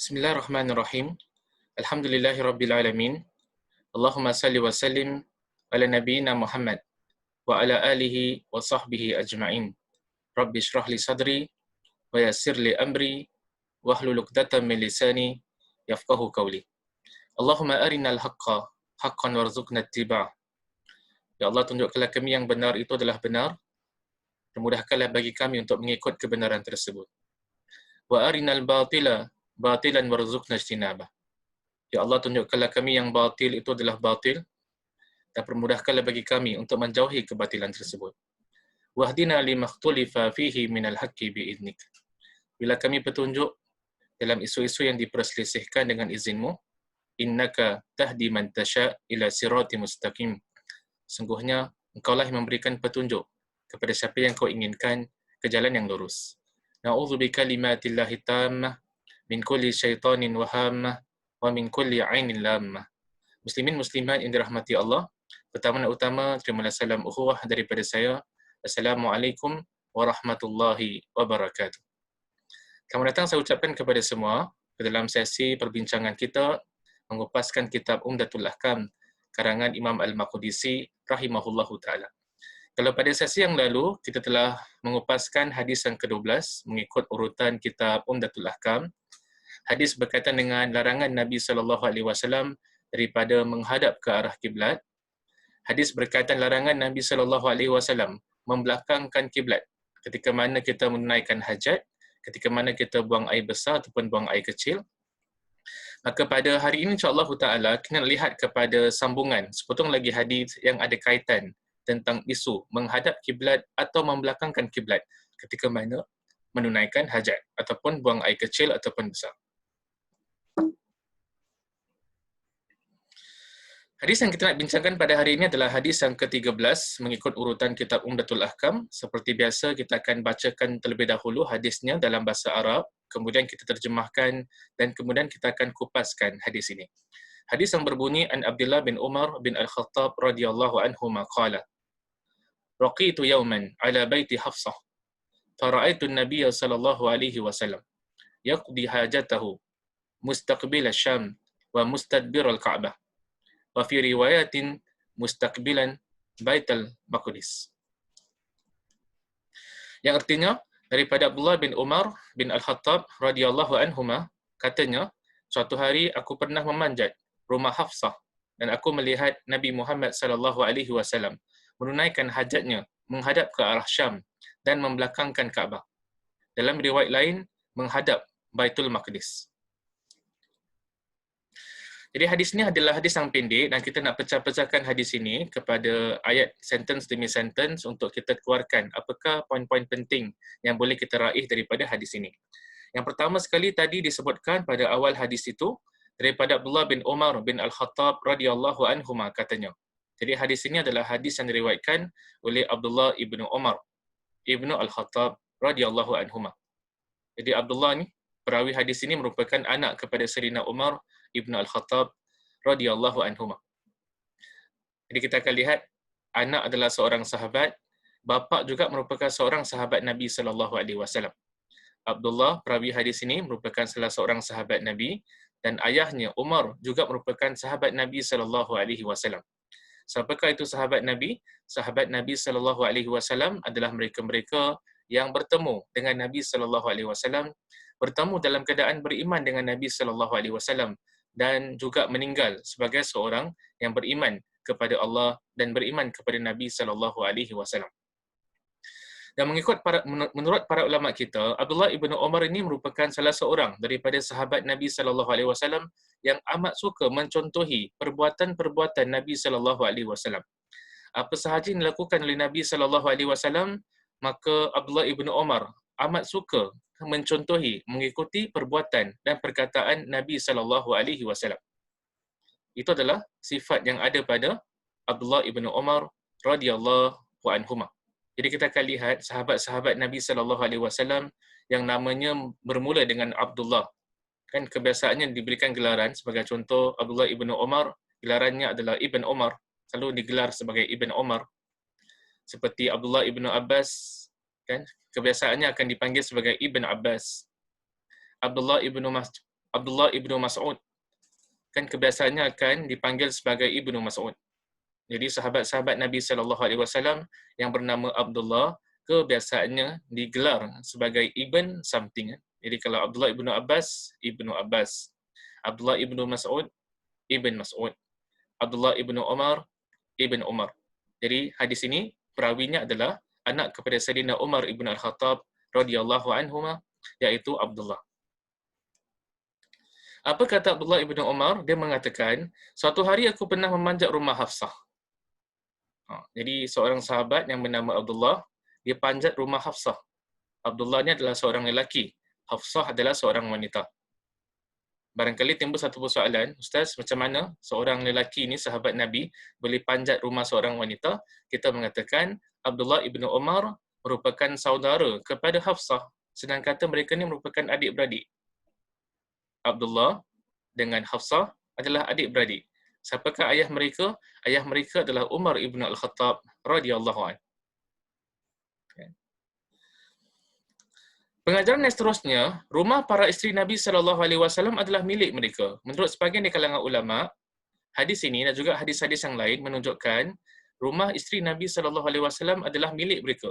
Bismillahirrahmanirrahim. Alhamdulillahirabbil alamin. Allahumma salli wa sallim ala nabiyyina Muhammad wa ala alihi wa sahbihi ajma'in. Rabbi shrah li sadri wa yassir li amri wahlul 'uqdatam min lisani yafqahu qawli. Allahumma arinal haqqa haqqan warzuqna ittiba'ah. Ya Allah, tunjukkanlah kami yang benar itu adalah benar dan mudahkanlah bagi kami untuk mengikut kebenaran tersebut. Wa arinal batila batilan warzuqna ijtinabah. Ya Allah, tunjukkanlah kami yang batil itu adalah batil dan permudahkanlah bagi kami untuk menjauhi kebatilan tersebut. Wahdina limakhtulifa fihi minal haqqi bi'idnik. Bila kami petunjuk dalam isu-isu yang diperselisihkan dengan izinmu, innaka tahdi man tasha ila sirati mustaqim. Sungguhnya engkaulah yang memberikan petunjuk kepada siapa yang kau inginkan ke jalan yang lurus. Na'udzu bikalimatillahi tammah min kulli syaitanin wahammah wa min kulli ainin lammah. Muslimin muslimat yang dirahmati Allah, pertama dan utama terimalah salam ukhuwah daripada saya. Assalamualaikum warahmatullahi wabarakatuh. Selamat datang saya ucapkan kepada semua ke dalam sesi perbincangan kita mengupaskan kitab Umdatul Ahkam karangan Imam Al-Maqdisi rahimahullahu taala. Kalau pada sesi yang lalu kita telah mengupaskan hadis yang ke-12 mengikut urutan kitab Umdatul Ahkam. Hadis berkaitan dengan larangan Nabi sallallahu alaihi wasallam daripada menghadap ke arah kiblat. Hadis berkaitan larangan Nabi sallallahu alaihi wasallam membelakangkan kiblat ketika mana kita menunaikan hajat, ketika mana kita buang air besar ataupun buang air kecil. Maka pada hari ini insya-Allah taala kita lihat kepada sambungan sepotong lagi hadis yang ada kaitan tentang isu menghadap kiblat atau membelakangkan kiblat ketika mana menunaikan hajat ataupun buang air kecil ataupun besar. Hadis yang kita nak bincangkan pada hari ini adalah hadis yang ke-13 mengikut urutan kitab Umdatul Ahkam. Seperti biasa kita akan bacakan terlebih dahulu hadisnya dalam bahasa Arab, kemudian kita terjemahkan dan kemudian kita akan kupaskan hadis ini. Hadis yang berbunyi an Abdullah bin Umar bin Al-Khattab radhiyallahu anhuma qala raqitu yawman ala baiti Hafsah fara'aitu an-nabiy sallallahu alaihi wasallam yaqdi hajatahu mustaqbil asy-Syam wa mustadbir al-Ka'bah wa fi riwayatin mustaqbilan Baitul Maqdis. Yang artinya daripada Abdullah bin Umar bin Al-Khattab radhiyallahu anhuma katanya, suatu hari aku pernah memanjat rumah Hafsah dan aku melihat Nabi Muhammad sallallahu alaihi wasallam menunaikan hajatnya menghadap ke arah Syam dan membelakangkan Kaabah. Dalam riwayat lain menghadap Baitul Maqdis. Jadi hadis ini adalah hadis yang pendek dan kita nak pecah-pecahkan hadis ini kepada ayat sentence demi sentence untuk kita keluarkan apakah poin-poin penting yang boleh kita raih daripada hadis ini. Yang pertama sekali tadi disebutkan pada awal hadis itu daripada Abdullah bin Umar bin Al-Khattab radhiyallahu anhuma katanya. Jadi hadis ini adalah hadis yang diriwayatkan oleh Abdullah ibnu Umar ibnu Al-Khattab radhiyallahu anhuma. Jadi Abdullah ni perawi hadis ini merupakan anak kepada Sayyidina Umar ibnu Al-Khattab radhiyallahu anhuma. Jadi kita akan lihat anak adalah seorang sahabat, bapa juga merupakan seorang sahabat Nabi sallallahu alaihi wasallam. Abdullah perawi hadis ini merupakan salah seorang sahabat Nabi dan ayahnya Umar juga merupakan sahabat Nabi sallallahu alaihi wasallam. Siapakah itu sahabat Nabi? Sahabat Nabi sallallahu alaihi wasallam adalah mereka-mereka yang bertemu dengan Nabi sallallahu alaihi wasallam, bertemu dalam keadaan beriman dengan Nabi sallallahu alaihi wasallam dan juga meninggal sebagai seorang yang beriman kepada Allah dan beriman kepada Nabi sallallahu alaihi wasallam. Dan menurut para ulama kita, Abdullah ibnu Umar ini merupakan salah seorang daripada sahabat Nabi sallallahu alaihi wasallam yang amat suka mencontohi perbuatan-perbuatan Nabi sallallahu alaihi wasallam. Apa sahaja yang dilakukan oleh Nabi sallallahu alaihi wasallam, maka Abdullah ibnu Umar amat suka mencontohi, mengikuti perbuatan dan perkataan Nabi sallallahu alaihi wasallam. Itu adalah sifat yang ada pada Abdullah ibnu Umar radhiyallahu anhuma. Jadi kita akan lihat sahabat-sahabat Nabi sallallahu alaihi wasallam yang namanya bermula dengan Abdullah. Kan kebiasaannya diberikan gelaran, sebagai contoh Abdullah ibnu Umar, gelarannya adalah Ibn Umar, selalu digelar sebagai Ibn Umar. Seperti Abdullah ibnu Abbas, kan kebiasaannya akan dipanggil sebagai Ibn Abbas. Abdullah ibnu Abdullah ibnu Mas'ud. Kan kebiasaannya akan dipanggil sebagai Ibnu Mas'ud. Jadi sahabat-sahabat Nabi SAW yang bernama Abdullah kebiasaannya digelar sebagai Ibn something. Jadi kalau Abdullah ibnu Abbas, Ibnu Abbas. Abdullah ibnu Mas'ud, Ibn Mas'ud. Abdullah ibnu Umar, Ibn Umar. Jadi hadis ini perawinya adalah anak kepada Sayyidina Umar ibn Al-Khattab radhiyallahu anhuma, yaitu Abdullah. Apa kata Abdullah ibnu Umar? Dia mengatakan, suatu hari aku pernah memanjat rumah Hafsah. Jadi seorang sahabat yang bernama Abdullah, dia panjat rumah Hafsah. Abdullah ni adalah seorang lelaki. Hafsah adalah seorang wanita. Barangkali timbul satu persoalan, Ustaz, macam mana seorang lelaki ni, sahabat Nabi, boleh panjat rumah seorang wanita? Kita mengatakan, Abdullah ibnu Umar merupakan saudara kepada Hafsah, sedangkan mereka ni merupakan adik-beradik. Abdullah dengan Hafsah adalah adik-beradik. Siapakah ayah mereka? Ayah mereka adalah Umar ibn Al-Khattab radhiyallahu anhu. Pengajaran yang seterusnya, rumah para isteri Nabi SAW adalah milik mereka. Menurut sebahagian di kalangan ulama, hadis ini dan juga hadis-hadis yang lain menunjukkan rumah isteri Nabi SAW adalah milik mereka.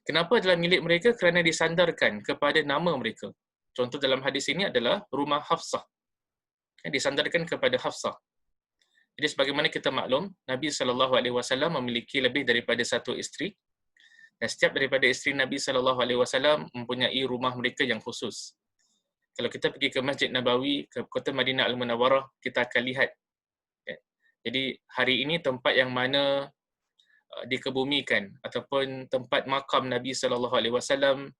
Kenapa adalah milik mereka? Kerana disandarkan kepada nama mereka. Contoh dalam hadis ini adalah rumah Hafsah. Disandarkan kepada Hafsah. Jadi sebagaimana kita maklum, Nabi SAW memiliki lebih daripada satu isteri. Dan setiap daripada isteri Nabi SAW mempunyai rumah mereka yang khusus. Kalau kita pergi ke Masjid Nabawi, ke kota Madinah Al-Munawwarah, kita akan lihat. Jadi hari ini tempat yang mana dikebumikan ataupun tempat makam Nabi SAW,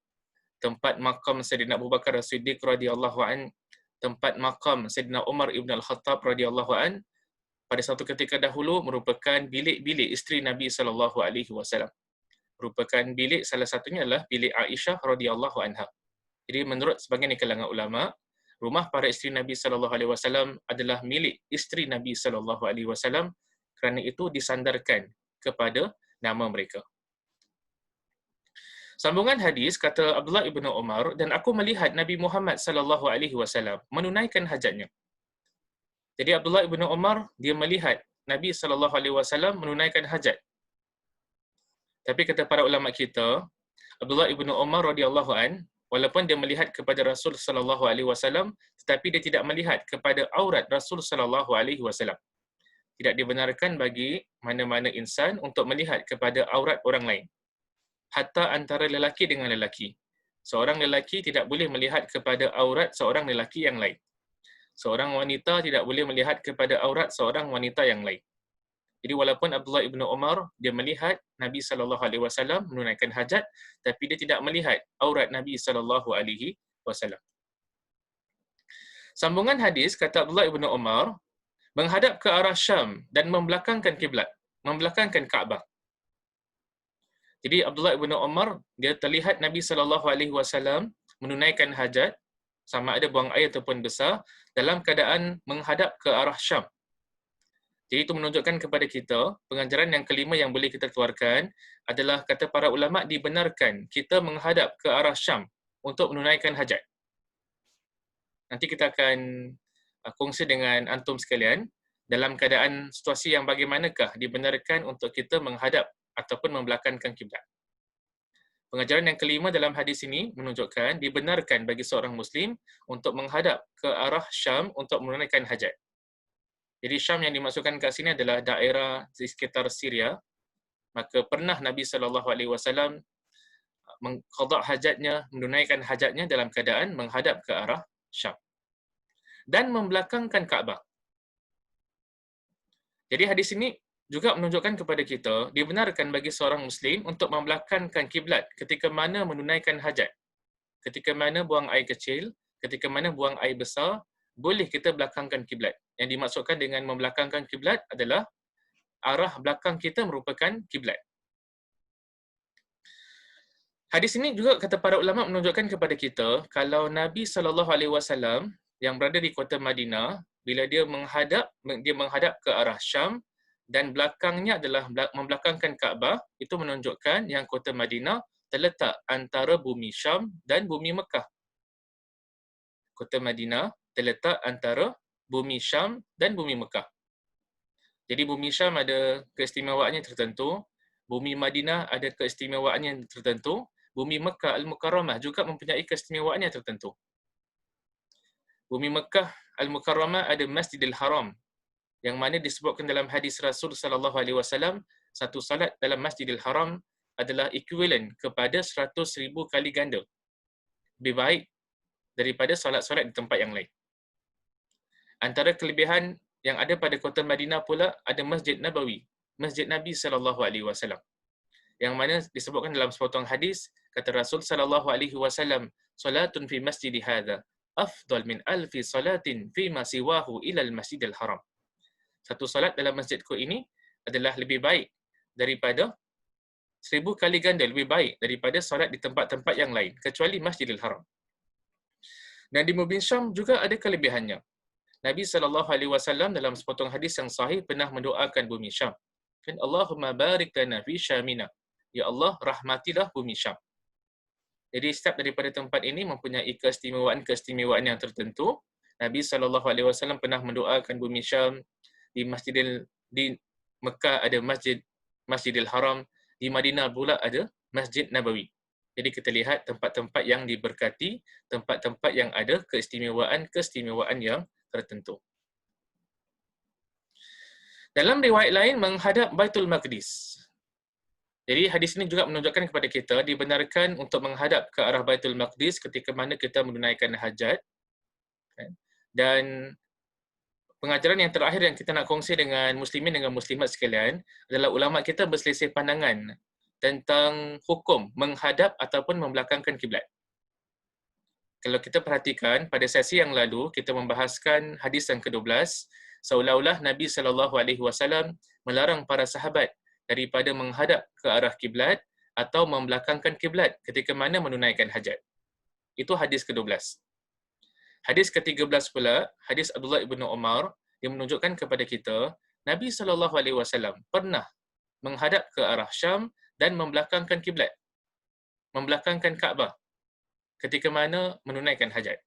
tempat makam Sayyidina Abu Bakar As-Siddiq radhiyallahu an, tempat makam Sayyidina Umar ibn Al-Khattab radhiyallahu an, pada satu ketika dahulu merupakan bilik-bilik isteri Nabi SAW. Merupakan bilik, salah satunya adalah bilik Aisyah radhiyallahu anha. Jadi menurut sebahagian kalangan ulama, rumah para isteri Nabi SAW adalah milik isteri Nabi SAW, kerana itu disandarkan kepada nama mereka. Sambungan hadis, kata Abdullah ibnu Umar, dan aku melihat Nabi Muhammad SAW menunaikan hajatnya. Jadi Abdullah ibnu Umar, dia melihat Nabi SAW menunaikan hajat. Tapi kata para ulama kita, Abdullah ibnu Umar radhiyallahu an, walaupun dia melihat kepada Rasul SAW, tetapi dia tidak melihat kepada aurat Rasul SAW. Tidak dibenarkan bagi mana-mana insan untuk melihat kepada aurat orang lain. Hatta antara lelaki dengan lelaki. Seorang lelaki tidak boleh melihat kepada aurat seorang lelaki yang lain. Seorang wanita tidak boleh melihat kepada aurat seorang wanita yang lain. Jadi walaupun Abdullah ibnu Umar dia melihat Nabi SAW menunaikan hajat, tapi dia tidak melihat aurat Nabi SAW. Sambungan hadis, kata Abdullah ibnu Umar, menghadap ke arah Syam dan membelakangkan kiblat, membelakangkan Kaabah. Jadi Abdullah ibnu Umar dia terlihat Nabi SAW menunaikan hajat, sama ada buang air ataupun besar, dalam keadaan menghadap ke arah Syam. Jadi itu menunjukkan kepada kita, pengajaran yang kelima yang boleh kita keluarkan adalah, kata para ulama, dibenarkan kita menghadap ke arah Syam untuk menunaikan hajat. Nanti kita akan kongsi dengan antum sekalian dalam keadaan situasi yang bagaimanakah dibenarkan untuk kita menghadap ataupun membelakangkan kiblat. Pengajaran yang kelima dalam hadis ini menunjukkan dibenarkan bagi seorang Muslim untuk menghadap ke arah Syam untuk menunaikan hajat. Jadi Syam yang dimaksudkan kat sini adalah daerah di sekitar Syria. Maka pernah Nabi SAW mengqada hajatnya, menunaikan hajatnya dalam keadaan menghadap ke arah Syam. Dan membelakangkan Kaabah. Jadi hadis ini juga menunjukkan kepada kita dibenarkan bagi seorang Muslim untuk membelakangkan kiblat ketika mana menunaikan hajat. Ketika mana buang air kecil, ketika mana buang air besar, boleh kita belakangkan kiblat. Yang dimaksudkan dengan membelakangkan kiblat adalah arah belakang kita merupakan kiblat. Hadis ini juga kata para ulama menunjukkan kepada kita kalau Nabi SAW yang berada di kota Madinah, bila dia menghadap ke arah Syam dan belakangnya adalah membelakangkan Kaabah, itu menunjukkan yang kota Madinah terletak antara bumi Syam dan bumi Mekah. kota Madinah terletak antara bumi Syam dan bumi Mekah. Jadi bumi Syam ada keistimewaannya tertentu, bumi Madinah ada keistimewaannya tertentu, bumi Mekah Al-Mukarramah juga mempunyai keistimewaannya tertentu. Bumi Mekah Al-Mukarramah ada Masjidil Haram, yang mana disebutkan dalam hadis Rasul sallallahu alaihi wasallam, satu salat dalam Masjidil Haram adalah equivalent kepada 100,000 kali ganda. Lebih baik daripada solat-solat di tempat yang lain. Antara kelebihan yang ada pada kota Madinah pula ada Masjid Nabawi, Masjid Nabi sallallahu alaihi wasallam. Yang mana disebutkan dalam sepotong hadis, kata Rasul sallallahu alaihi wasallam, "Salatun fi masjidi hadza afdal min alfi salatin fi ma siwahu ila al-Masjidil Haram." Satu solat dalam masjidku ini adalah lebih baik daripada 1,000 kali ganda lebih baik daripada solat di tempat-tempat yang lain kecuali Masjidil Haram. Dan di bumi Syam juga ada kelebihannya. Nabi SAW dalam sepotong hadis yang sahih pernah mendoakan bumi Syam. Kan Allahumma barik lana fi Syamina. Ya Allah, rahmatilah bumi Syam. Jadi setiap daripada tempat ini mempunyai keistimewaan yang tertentu. Nabi SAW pernah mendoakan bumi Syam. Di Mekah ada Masjidil Haram, di Madinah pula ada Masjid Nabawi. Jadi kita lihat tempat-tempat yang diberkati, tempat-tempat yang ada keistimewaan yang tertentu. Dalam riwayat lain menghadap Baitul Maqdis. Jadi hadis ini juga menunjukkan kepada kita dibenarkan untuk menghadap ke arah Baitul Maqdis ketika mana kita menunaikan hajat. Dan pengajaran yang terakhir yang kita nak kongsi dengan muslimin dengan muslimat sekalian adalah ulama kita berselisih pandangan tentang hukum menghadap ataupun membelakangkan kiblat. Kalau kita perhatikan pada sesi yang lalu kita membahaskan hadis yang ke-12, seolah-olah Nabi SAW melarang para sahabat daripada menghadap ke arah kiblat atau membelakangkan kiblat ketika mana menunaikan hajat. Itu hadis ke-12. Hadis ke-13 pula, hadis Abdullah ibn Umar, yang menunjukkan kepada kita, Nabi SAW pernah menghadap ke arah Syam dan membelakangkan kiblat, membelakangkan Kaabah, ketika mana menunaikan hajat.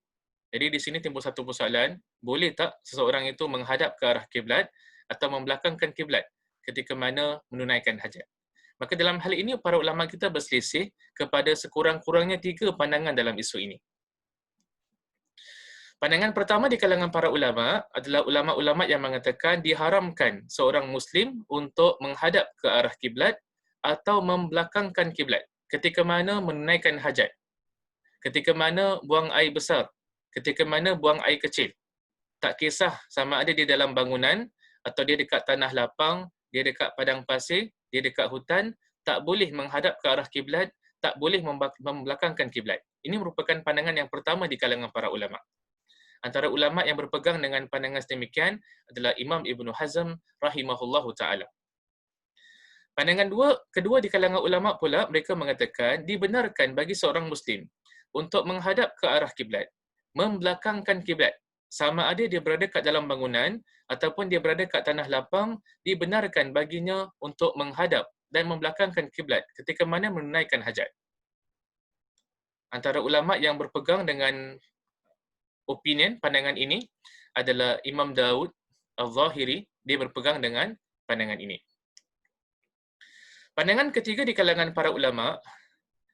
Jadi di sini timbul satu persoalan, boleh tak seseorang itu menghadap ke arah kiblat atau membelakangkan kiblat ketika mana menunaikan hajat? Maka dalam hal ini, para ulama kita berselisih kepada sekurang-kurangnya 3 pandangan dalam isu ini. Pandangan pertama di kalangan para ulama adalah ulama-ulama yang mengatakan diharamkan seorang Muslim untuk menghadap ke arah kiblat atau membelakangkan kiblat ketika mana menunaikan hajat, ketika mana buang air besar, ketika mana buang air kecil. Tak kisah sama ada di dalam bangunan atau dia dekat tanah lapang, dia dekat padang pasir, dia dekat hutan, tak boleh menghadap ke arah kiblat, tak boleh membelakangkan kiblat. Ini merupakan pandangan yang pertama di kalangan para ulama. Antara ulama yang berpegang dengan pandangan sedemikian adalah Imam Ibn Hazm rahimahullahu ta'ala. Pandangan kedua di kalangan ulama pula, mereka mengatakan dibenarkan bagi seorang Muslim untuk menghadap ke arah kiblat, membelakangkan kiblat. Sama ada dia berada kat dalam bangunan ataupun dia berada kat tanah lapang, dibenarkan baginya untuk menghadap dan membelakangkan kiblat ketika mana menunaikan hajat. Antara ulama yang berpegang dengan pandangan ini adalah Imam Daud Al-Zahiri, dia berpegang dengan pandangan ini. Pandangan ketiga di kalangan para ulama,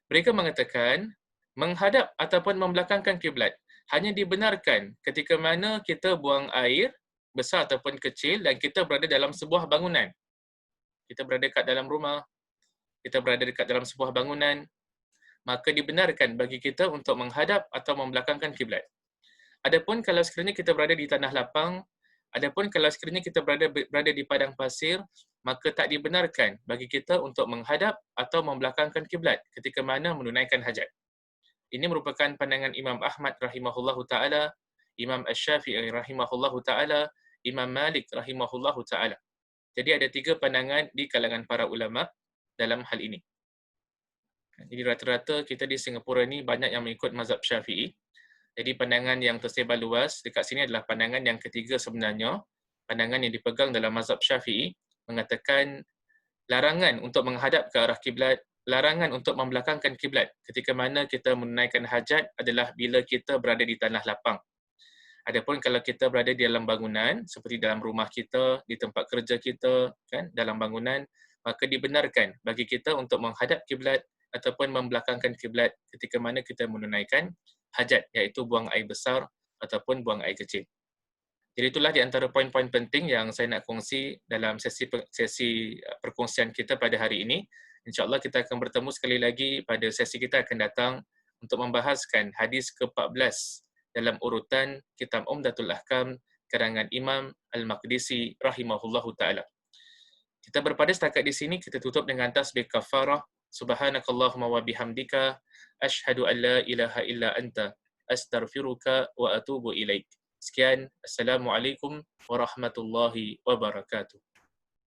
mereka mengatakan menghadap ataupun membelakangkan kiblat hanya dibenarkan ketika mana kita buang air besar ataupun kecil dan kita berada dalam sebuah bangunan. Kita berada dekat dalam rumah, kita berada dekat dalam sebuah bangunan, maka dibenarkan bagi kita untuk menghadap atau membelakangkan kiblat. Adapun kalau sekiranya kita berada di tanah lapang, adapun kalau sekiranya kita berada di padang pasir, maka tak dibenarkan bagi kita untuk menghadap atau membelakangkan kiblat ketika mana menunaikan hajat. Ini merupakan pandangan Imam Ahmad rahimahullahu taala, Imam Asy-Syafi'i rahimahullahu taala, Imam Malik rahimahullahu taala. Jadi ada 3 pandangan di kalangan para ulama dalam hal ini. Jadi rata-rata kita di Singapura ni banyak yang mengikut mazhab Syafi'i. Jadi pandangan yang tersebar luas dekat sini adalah pandangan yang ketiga sebenarnya. Pandangan yang dipegang dalam mazhab Syafi'i mengatakan larangan untuk menghadap ke arah kiblat larangan untuk membelakangkan kiblat ketika mana kita menunaikan hajat adalah bila kita berada di tanah lapang. Adapun kalau kita berada di dalam bangunan, seperti dalam rumah kita, di tempat kerja kita, kan, dalam bangunan, maka dibenarkan bagi kita untuk menghadap kiblat ataupun membelakangkan kiblat ketika mana kita menunaikan hajat, iaitu buang air besar ataupun buang air kecil. Jadi itulah di antara poin-poin penting yang saya nak kongsi dalam sesi perkongsian kita pada hari ini. InsyaAllah kita akan bertemu sekali lagi pada sesi kita akan datang untuk membahaskan hadis ke-14 dalam urutan Kitab Umdatul Ahkam karangan Imam Al-Maqdisi rahimahullahu ta'ala. Kita berpada setakat di sini, kita tutup dengan tasbih kafarah. Subhanakallahumma wa bihamdika asyhadu an la ilaha illa anta astaghfiruka wa atubu ilaik. Sekian, Assalamualaikum warahmatullahi wabarakatuh.